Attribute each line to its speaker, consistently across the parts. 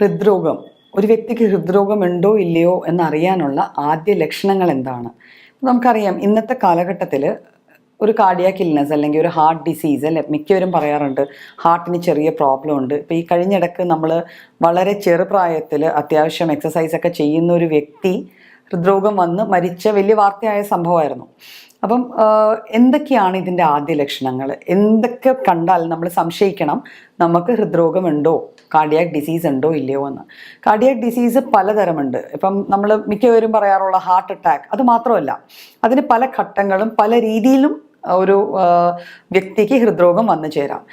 Speaker 1: ഹൃദ്രോഗം ഒരു വ്യക്തിക്ക് ഹൃദ്രോഗം ഉണ്ടോ ഇല്ലയോ എന്നറിയാനുള്ള ആദ്യ ലക്ഷണങ്ങൾ എന്താണ്? നമുക്കറിയാം ഇന്നത്തെ കാലഘട്ടത്തിൽ ഒരു കാർഡിയാക് ഇൽനെസ് അല്ലെങ്കിൽ ഒരു ഹാർട്ട് ഡിസീസ് അല്ലെ മിക്കവരും പറയാറുണ്ട് ഹാർട്ടിന് ചെറിയ പ്രോബ്ലം ഉണ്ട്. ഇപ്പോൾ ഈ കഴിഞ്ഞിടക്ക് നമ്മൾ വളരെ ചെറുപ്രായത്തിൽ അത്യാവശ്യം എക്സസൈസ് ഒക്കെ ചെയ്യുന്ന ഒരു വ്യക്തി ഹൃദ്രോഗം വന്ന് മരിച്ച വലിയ വാർത്തയായ സംഭവമായിരുന്നു. അപ്പം എന്തൊക്കെയാണ് ഇതിൻ്റെ ആദ്യ ലക്ഷണങ്ങൾ? എന്തൊക്കെ കണ്ടാൽ നമ്മൾ സംശയിക്കണം നമുക്ക് ഹൃദ്രോഗം ഉണ്ടോ, കാർഡിയാക് ഡിസീസ് ഉണ്ടോ ഇല്ലയോ എന്ന്? കാർഡിയാക് ഡിസീസ് പലതരമുണ്ട്. ഇപ്പം നമ്മൾ മിക്കവരും പറയാറുള്ള ഹാർട്ട് അറ്റാക്ക്, അത് മാത്രമല്ല അതിന് പല ഘട്ടങ്ങളും പല രീതിയിലും ഒരു വ്യക്തിക്ക് ഹൃദ്രോഗം വന്നു ചേരാം.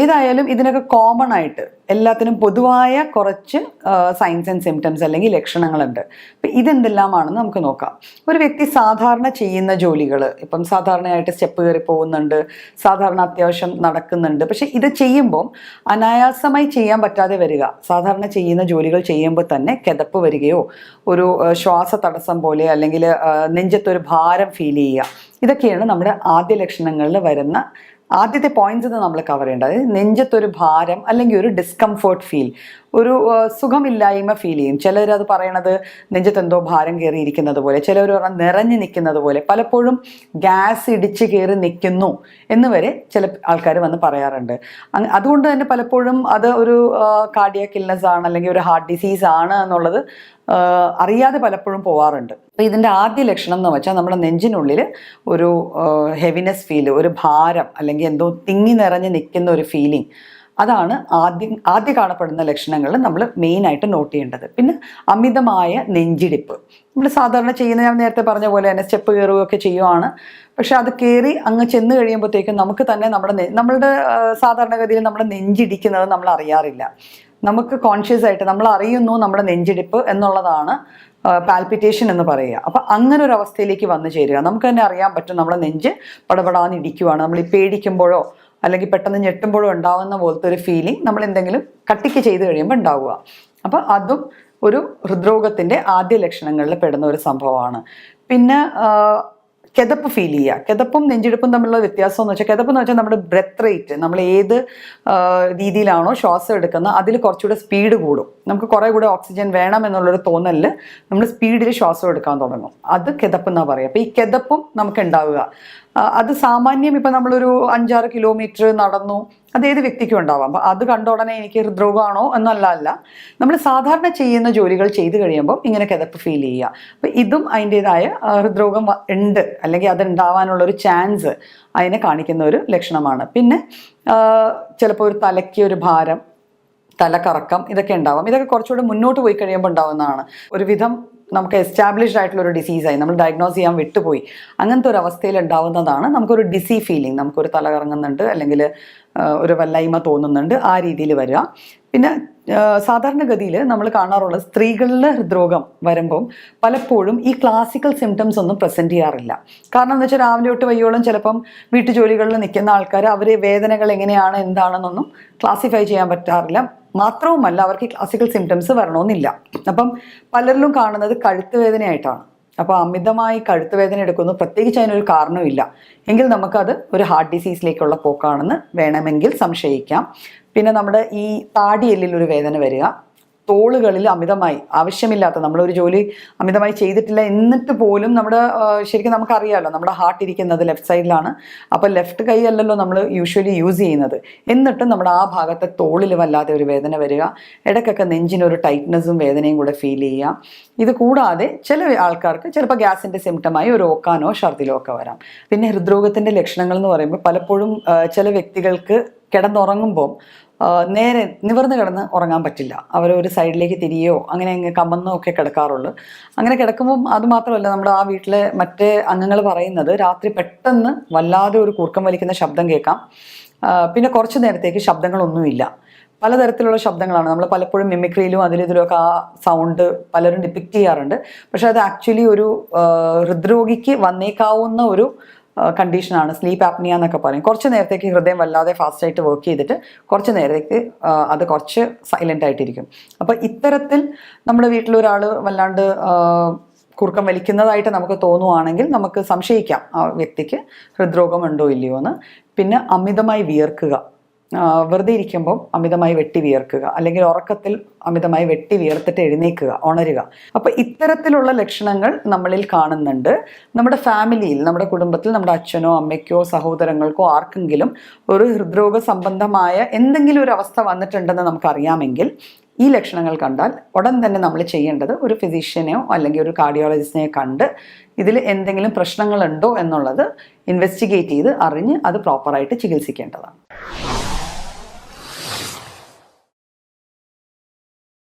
Speaker 1: ഏതായാലും ഇതിനൊക്കെ കോമൺ ആയിട്ട് എല്ലാത്തിനും പൊതുവായ കുറച്ച് സൈൻസ് ആൻഡ് സിംറ്റംസ് അല്ലെങ്കിൽ ലക്ഷണങ്ങളുണ്ട്. അപ്പം ഇതെന്തെല്ലാമാണെന്ന് നമുക്ക് നോക്കാം. ഒരു വ്യക്തി സാധാരണ ചെയ്യുന്ന ജോലികൾ, ഇപ്പം സാധാരണയായിട്ട് സ്റ്റെപ്പ് കയറി പോകുന്നുണ്ട്, സാധാരണ അത്യാവശ്യം നടക്കുന്നുണ്ട്, പക്ഷെ ഇത് ചെയ്യുമ്പം അനായാസമായി ചെയ്യാൻ പറ്റാതെ വരിക, സാധാരണ ചെയ്യുന്ന ജോലികൾ ചെയ്യുമ്പോൾ തന്നെ കിതപ്പ് വരികയോ ഒരു ശ്വാസ തടസ്സം പോലെ അല്ലെങ്കിൽ നെഞ്ചത്തൊരു ഭാരം ഫീൽ ചെയ്യുക, ഇതൊക്കെയാണ് നമ്മുടെ ആദ്യ ലക്ഷണങ്ങളിൽ വരുന്ന ആദ്യത്തെ പോയിന്റ്സ് നമ്മൾ കവർ ചെയ്യേണ്ടത്. അതായത് നെഞ്ചത്തൊരു ഭാരം അല്ലെങ്കിൽ ഒരു ഡിസ്കംഫേർട്ട് ഫീൽ, ഒരു സുഖമില്ലായ്മ ഫീൽ ചെയ്യും. ചിലരത് പറയണത് നെഞ്ചത്ത് എന്തോ ഭാരം കയറി ഇരിക്കുന്നത് പോലെ, ചിലവർ പറഞ്ഞാൽ നിറഞ്ഞു നിൽക്കുന്നത് പോലെ, പലപ്പോഴും ഗ്യാസ് ഇടിച്ച് കയറി നിൽക്കുന്നു എന്ന് വരെ ചില ആൾക്കാർ വന്ന് പറയാറുണ്ട്. അതുകൊണ്ട് തന്നെ പലപ്പോഴും അത് ഒരു കാർഡിയാക് ഇൽനെസ് ആണ് അല്ലെങ്കിൽ ഒരു ഹാർട്ട് ഡിസീസ് ആണ് എന്നുള്ളത് അറിയാതെ പലപ്പോഴും പോവാറുണ്ട്. അപ്പോൾ ഇതിൻ്റെ ആദ്യ ലക്ഷണം എന്ന് വെച്ചാൽ നമ്മുടെ നെഞ്ചിനുള്ളിൽ ഒരു ഹെവിനെസ് ഫീൽ, ഒരു ഭാരം അല്ലെങ്കിൽ എന്തോ തിങ്ങി നിറഞ്ഞ് നിൽക്കുന്ന ഒരു ഫീലിംഗ്, അതാണ് ആദ്യം കാണപ്പെടുന്ന ലക്ഷണങ്ങൾ നമ്മൾ മെയിനായിട്ട് നോട്ട് ചെയ്യേണ്ടത്. പിന്നെ അമിതമായ നെഞ്ചിടിപ്പ്, നമ്മൾ സാധാരണ ചെയ്യുന്ന, ഞാൻ നേരത്തെ പറഞ്ഞ പോലെ തന്നെ സ്റ്റെപ്പ് കയറുകയൊക്കെ ചെയ്യുവാണ്, പക്ഷെ അത് കയറി അങ്ങ് ചെന്ന് കഴിയുമ്പോഴത്തേക്കും നമുക്ക് തന്നെ നമ്മളുടെ സാധാരണഗതിയിൽ നമ്മുടെ നെഞ്ചിടിക്കുന്നത് നമ്മൾ അറിയാറില്ല. നമുക്ക് കോൺഷ്യസ് ആയിട്ട് നമ്മൾ അറിയുന്നു നമ്മുടെ നെഞ്ചിടിപ്പ് എന്നുള്ളതാണ് പാൽപിറ്റേഷൻ എന്ന് പറയുക. അപ്പം അങ്ങനെ ഒരു അവസ്ഥയിലേക്ക് വന്നു ചേരുക. നമുക്ക് തന്നെ അറിയാൻ പറ്റും നമ്മുടെ നെഞ്ച് പടപടാന്ന് ഇടിക്കുവാണ്. നമ്മൾ ഈ പേടിക്കുമ്പോഴോ അല്ലെങ്കിൽ പെട്ടെന്ന് ഞെട്ടുമ്പോഴോ ഉണ്ടാകുന്ന പോലത്തെ ഒരു ഫീലിംഗ് നമ്മൾ എന്തെങ്കിലും കട്ടിക്ക് ചെയ്ത് കഴിയുമ്പോൾ ഉണ്ടാവുക. അപ്പം അതും ഒരു ഹൃദ്രോഗത്തിൻ്റെ ആദ്യ ലക്ഷണങ്ങളിൽ പെടുന്ന ഒരു സംഭവമാണ്. പിന്നെ കിതപ്പ് ഫീൽ ചെയ്യുക. കിതപ്പും നെഞ്ചിടിപ്പും തമ്മിലുള്ള വ്യത്യാസം എന്ന് വെച്ചാൽ, കിതപ്പ് എന്ന് വെച്ചാൽ നമ്മുടെ ബ്രെത്ത് റേറ്റ്, നമ്മൾ ഏത് രീതിയിലാണോ ശ്വാസം എടുക്കുന്നത് അതിൽ കുറച്ചുകൂടെ സ്പീഡ് കൂടും. നമുക്ക് കുറേ കൂടെ ഓക്സിജൻ വേണം എന്നുള്ളൊരു തോന്നലിൽ നമ്മൾ സ്പീഡിൽ ശ്വാസം എടുക്കാൻ തുടങ്ങും. അത് കിതപ്പ് എന്നാണ് പറയുക. അപ്പോൾ ഈ കിതപ്പും നമുക്ക് ഉണ്ടാവുക. അത് സാമാന്യം ഇപ്പം നമ്മളൊരു 5-6 കിലോമീറ്റർ നടന്നു, അതേത് വ്യക്തിക്കും ഉണ്ടാവാം. അപ്പം അത് കണ്ട ഉടനെ എനിക്ക് ഹൃദ്രോഗമാണോ എന്നല്ല, നമ്മൾ സാധാരണ ചെയ്യുന്ന ജോലികൾ ചെയ്ത് കഴിയുമ്പോൾ ഇങ്ങനെ കിതപ്പ് ഫീൽ ചെയ്യുക. അപ്പം ഇതും അതിൻ്റെതായ ഹൃദ്രോഗം ഉണ്ട് അല്ലെങ്കിൽ അതുണ്ടാവാനുള്ളൊരു ചാൻസ് അതിനെ കാണിക്കുന്ന ഒരു ലക്ഷണമാണ്. പിന്നെ ചിലപ്പോൾ ഒരു തലയ്ക്ക് ഒരു ഭാരം, തലക്കറക്കം, ഇതൊക്കെ ഉണ്ടാവാം. ഇതൊക്കെ കുറച്ചുകൂടെ മുന്നോട്ട് പോയി കഴിയുമ്പോൾ ഉണ്ടാവുന്നതാണ്. ഒരുവിധം നമുക്ക് എസ്റ്റാബ്ലിഷ്ഡ് ആയിട്ടുള്ള ഒരു ഡിസീസായി നമ്മൾ ഡയഗ്നോസ് ചെയ്യാൻ വിട്ടുപോയി, അങ്ങനത്തെ ഒരു അവസ്ഥയിൽ ഉണ്ടാവുന്നതാണ് നമുക്കൊരു ഡിസി ഫീലിംഗ്, നമുക്കൊരു തല കറങ്ങുന്നുണ്ട് അല്ലെങ്കിൽ ഒരു വല്ലായ്മ തോന്നുന്നുണ്ട്, ആ രീതിയിൽ വരിക. പിന്നെ സാധാരണഗതിയിൽ നമ്മൾ കാണാറുള്ളത് സ്ത്രീകളിലെ ഹൃദ്രോഗം വരുമ്പം പലപ്പോഴും ഈ ക്ലാസിക്കൽ സിംറ്റംസ് ഒന്നും പ്രസൻറ്റ് ചെയ്യാറില്ല. കാരണം എന്ന് വെച്ചാൽ രാവിലെ തൊട്ട് വയ്യോളം ചിലപ്പം വീട്ടുജോലികളിൽ നിൽക്കുന്ന ആൾക്കാർ അവർ വേദനകൾ എങ്ങനെയാണ് എന്താണെന്നൊന്നും ക്ലാസിഫൈ ചെയ്യാൻ പറ്റാറില്ല. മാത്രവുമല്ല അവർക്ക് ഈ ക്ലാസിക്കൽ സിംറ്റംസ് വരണമെന്നില്ല. അപ്പം പലരിലും കാണുന്നത് കഴുത്ത് വേദനയായിട്ടാണ്. അപ്പോൾ അമിതമായി കഴുത്ത് വേദന എടുക്കുന്നു, പ്രത്യേകിച്ച് അതിനൊരു കാരണമില്ല എങ്കിൽ നമുക്കത് ഒരു ഹാർട്ട് ഡിസീസിലേക്കുള്ള പോക്കാണെന്ന് വേണമെങ്കിൽ സംശയിക്കാം. പിന്നെ നമ്മുടെ ഈ താടിയെല്ലിൽ ഒരു വേദന വരിക, തോളുകളിൽ അമിതമായി ആവശ്യമില്ലാത്ത, നമ്മളൊരു ജോലി അമിതമായി ചെയ്തിട്ടില്ല എന്നിട്ട് പോലും നമ്മുടെ ശരിക്കും നമുക്കറിയാമല്ലോ നമ്മുടെ ഹാർട്ട് ഇരിക്കുന്നത് ലെഫ്റ്റ് സൈഡിലാണ്. അപ്പോൾ ലെഫ്റ്റ് കൈ അല്ലല്ലോ നമ്മൾ യൂഷ്വലി യൂസ് ചെയ്യുന്നത്, എന്നിട്ടും നമ്മുടെ ആ ഭാഗത്തെ തോളിൽ വല്ലാതെ ഒരു വേദന വരിക, ഇടയ്ക്കൊക്കെ നെഞ്ചിനൊരു ടൈറ്റ്നസ്സും വേദനയും കൂടെ ഫീൽ ചെയ്യുക. ഇത് കൂടാതെ ചില ആൾക്കാർക്ക് ചിലപ്പോൾ ഗ്യാസിൻ്റെ സിംറ്റമായി ഒരു ഓക്കാനോ ഛർദിലോ ഒക്കെ വരാം. പിന്നെ ഹൃദ്രോഗത്തിൻ്റെ ലക്ഷണങ്ങൾ എന്ന് പറയുമ്പോൾ പലപ്പോഴും ചില വ്യക്തികൾക്ക് കിടന്നുറങ്ങുമ്പോൾ നേരെ നിവർന്ന് കിടന്ന് ഉറങ്ങാൻ പറ്റില്ല. അവരൊരു സൈഡിലേക്ക് തിരിയോ അങ്ങനെ കമന്നോ ഒക്കെ കിടക്കാറുള്ളൂ. അങ്ങനെ കിടക്കുമ്പം അത് മാത്രമല്ല, നമ്മുടെ ആ വീട്ടിലെ മറ്റേ അംഗങ്ങൾ പറയുന്നത് രാത്രി പെട്ടെന്ന് വല്ലാതെ ഒരു കൂർക്കം വലിക്കുന്ന ശബ്ദം കേൾക്കാം. പിന്നെ കുറച്ച് നേരത്തേക്ക് ശബ്ദങ്ങളൊന്നുമില്ല, പലതരത്തിലുള്ള ശബ്ദങ്ങളാണ്. നമ്മൾ പലപ്പോഴും മിമിക്രിയിലും ഇതിലൊക്കെ ആ സൗണ്ട് പലരും ഡിപ്പിക്റ്റ് ചെയ്യാറുണ്ട്. പക്ഷെ അത് ആക്ച്വലി ഒരു ഹൃദ്രോഗിക്ക് വന്നേക്കാവുന്ന ഒരു കണ്ടീഷനാണ്, സ്ലീപ്പ് ആപ്നിയ എന്നൊക്കെ പറയും. കുറച്ച് നേരത്തേക്ക് ഹൃദയം വല്ലാതെ ഫാസ്റ്റായിട്ട് വർക്ക് ചെയ്തിട്ട് കുറച്ച് നേരത്തേക്ക് അത് കുറച്ച് സൈലൻ്റ് ആയിട്ടിരിക്കും. അപ്പോൾ ഇത്തരത്തിൽ നമ്മുടെ വീട്ടിലൊരാൾ വല്ലാണ്ട് കുറുക്കം വലിക്കുന്നതായിട്ട് നമുക്ക് തോന്നുവാണെങ്കിൽ നമുക്ക് സംശയിക്കാം ആ വ്യക്തിക്ക് ഹൃദ്രോഗം ഉണ്ടോ ഇല്ലയോ എന്ന്. പിന്നെ അമിതമായി വിയർക്കുക, വെറുതെ ഇരിക്കുമ്പോൾ അമിതമായി വെട്ടി വിയർക്കുക, അല്ലെങ്കിൽ ഉറക്കത്തിൽ അമിതമായി വെട്ടി വിയർത്തിട്ട് എഴുന്നേൽക്കുക, ഉണരുക. അപ്പോൾ ഇത്തരത്തിലുള്ള ലക്ഷണങ്ങൾ നമ്മളിൽ കാണുന്നുണ്ട്. നമ്മുടെ ഫാമിലിയിൽ, നമ്മുടെ കുടുംബത്തിൽ നമ്മുടെ അച്ഛനോ അമ്മയ്ക്കോ സഹോദരങ്ങൾക്കോ ആർക്കെങ്കിലും ഒരു ഹൃദ്രോഗ സംബന്ധമായ എന്തെങ്കിലും ഒരു അവസ്ഥ വന്നിട്ടുണ്ടെന്ന് നമുക്കറിയാമെങ്കിൽ ഈ ലക്ഷണങ്ങൾ കണ്ടാൽ ഉടൻ തന്നെ നമ്മൾ ചെയ്യേണ്ടത് ഒരു ഫിസിഷ്യനെയോ അല്ലെങ്കിൽ ഒരു കാർഡിയോളജിസ്റ്റിനെയോ കണ്ട് ഇതിൽ എന്തെങ്കിലും പ്രശ്നങ്ങളുണ്ടോ എന്നുള്ളത് ഇൻവെസ്റ്റിഗേറ്റ് ചെയ്ത് അറിഞ്ഞ് അത് പ്രോപ്പറായിട്ട് ചികിത്സിക്കേണ്ടതാണ്.